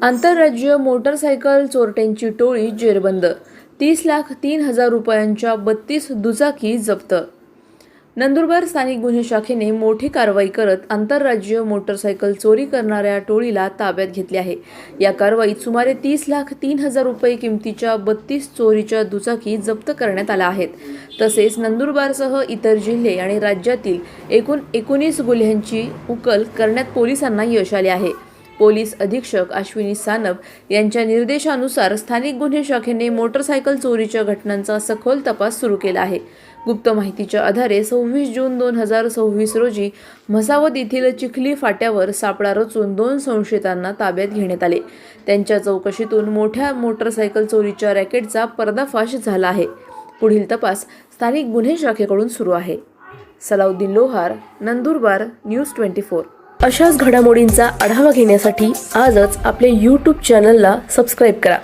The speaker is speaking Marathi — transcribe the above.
आंतरराज्यीय मोटरसायकल चोरट्यांची टोळी जेरबंद. 30,03,000 रुपयांच्या 32 दुचाकी जप्त. नंदुरबार स्थानिक गुन्हे शाखेने मोठी कारवाई करत आंतरराज्यीय मोटरसायकल चोरी करणाऱ्या टोळीला ताब्यात घेतले आहे. या कारवाईत सुमारे 30,03,000 रुपये किमतीच्या 32 चोरीच्या दुचाकी जप्त करण्यात आल्या आहेत. तसेच नंदुरबारसह इतर जिल्हे आणि राज्यातील एकूण 19 गुन्ह्यांची उकल करण्यात पोलिसांना यश आले आहे. पोलीस अधीक्षक अश्विनी सानप यांच्या निर्देशानुसार स्थानिक गुन्हे शाखेने मोटरसायकल चोरीच्या घटनांचा सखोल तपास सुरू केला आहे. गुप्त माहितीच्या आधारे 26 जून 2026 रोजी म्हसावद येथील चिखली फाट्यावर सापळा रचून 2 संशयितांना ताब्यात घेण्यात आले. त्यांच्या चौकशीतून मोठ्या मोटरसायकल चोरीच्या रॅकेटचा पर्दाफाश झाला आहे. पुढील तपास स्थानिक गुन्हे शाखेकडून सुरू आहे. सलाउद्दीन लोहार, नंदुरबार, न्यूज 24. अशाच घडामोडींचा आढावा घेण्यासाठी आजच आपले YouTube चॅनलला सबस्क्राईब करा.